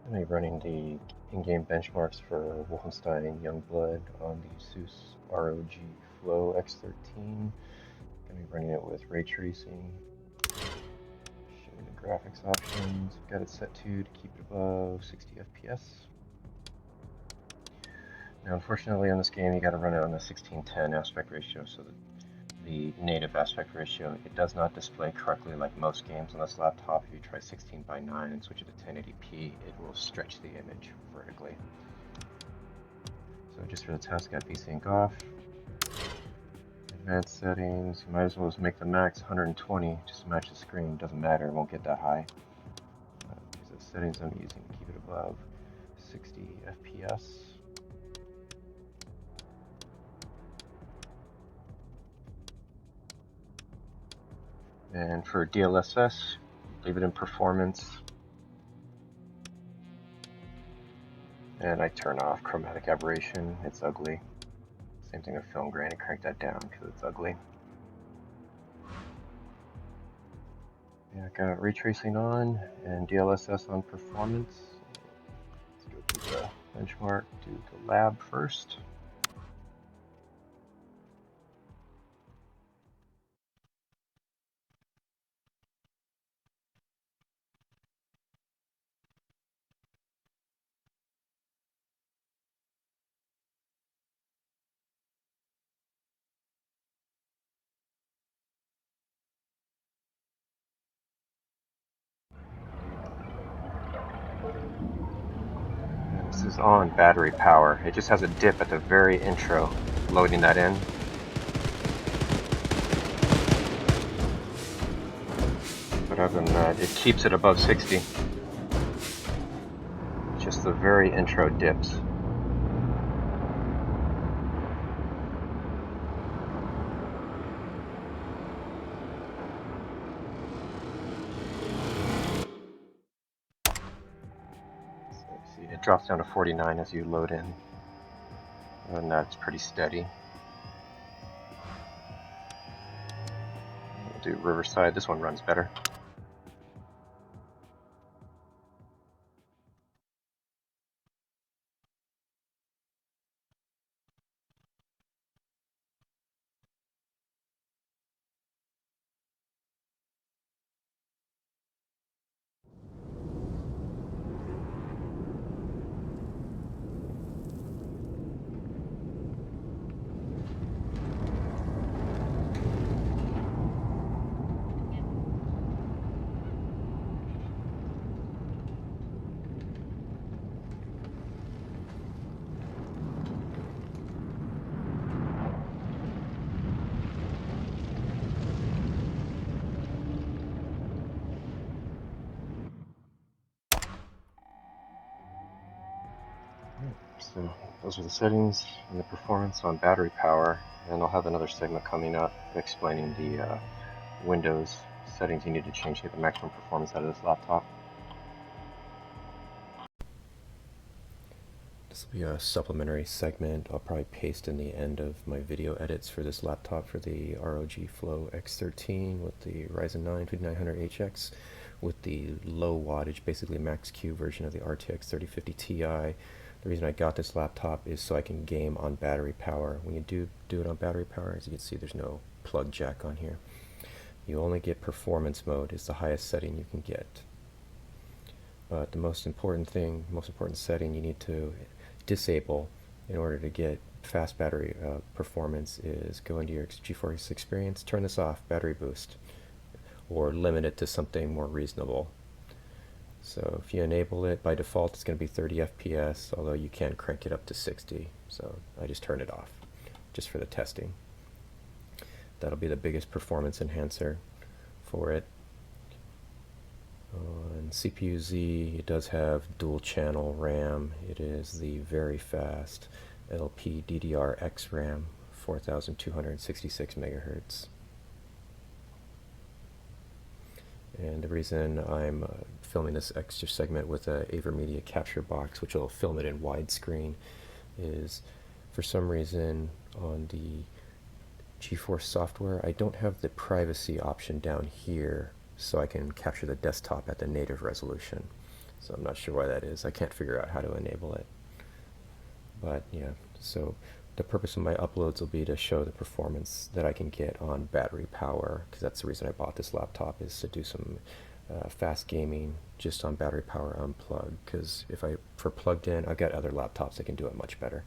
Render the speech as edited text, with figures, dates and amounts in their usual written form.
I'm going to be running the in-game benchmarks for Wolfenstein Youngblood on the Asus ROG Flow X13. Going to be running it with ray tracing. Showing the graphics options. Got it set to keep it above 60 FPS. Now, unfortunately, on this game, you got to run it on the 16:10 aspect ratio, so that the native aspect ratio, it does not display correctly like most games on this laptop. If you try 16:9 and switch it to 1080p, it will stretch the image vertically. So just for the test, got VSync off. Advanced settings, you might as well just make the max 120 just to match the screen. Doesn't matter, it won't get that high. These are the settings I'm using to keep it above 60 FPS. And for DLSS, leave it in performance. And I turn off chromatic aberration, it's ugly. Same thing with film grain, I crank that down because it's ugly. Yeah, got ray tracing on and DLSS on performance. Let's go to the benchmark, do the lab first. This is on battery power. It just has a dip at the very intro, loading that in. But other than that, it keeps it above 60. Just the very intro dips. So see, it drops down to 49 as you load in. And that's pretty steady. We'll do Riverside. This one runs better. So those are the settings and the performance on battery power, and I'll have another segment coming up explaining the Windows settings you need to change to get the maximum performance out of this laptop. This will be a supplementary segment I'll probably paste in the end of my video edits for this laptop for the ROG Flow X13 with the Ryzen 9 2900HX with the low wattage, basically max Q version of the RTX 3050 Ti. The reason I got this laptop is so I can game on battery power. When you do it on battery power, as you can see, there's no plug jack on here. You only get performance mode is the highest setting you can get. But the most important setting you need to disable in order to get fast battery performance is go into your GeForce experience, turn this off, battery boost, or limit it to something more reasonable. So if you enable it, by default it's going to be 30 FPS, although you can crank it up to 60. So I just turn it off, just for the testing. That'll be the biggest performance enhancer for it. On CPU-Z, it does have dual channel RAM. It is the very fast LPDDR-X RAM, 4266 megahertz. And the reason I'm filming this extra segment with a AverMedia capture box, which will film it in widescreen, is for some reason on the GeForce software, I don't have the privacy option down here so I can capture the desktop at the native resolution. So I'm not sure why that is. I can't figure out how to enable it. But yeah, so the purpose of my uploads will be to show the performance that I can get on battery power, because that's the reason I bought this laptop, is to do some fast gaming just on battery power unplugged. Because if for plugged in, I've got other laptops that can do it much better.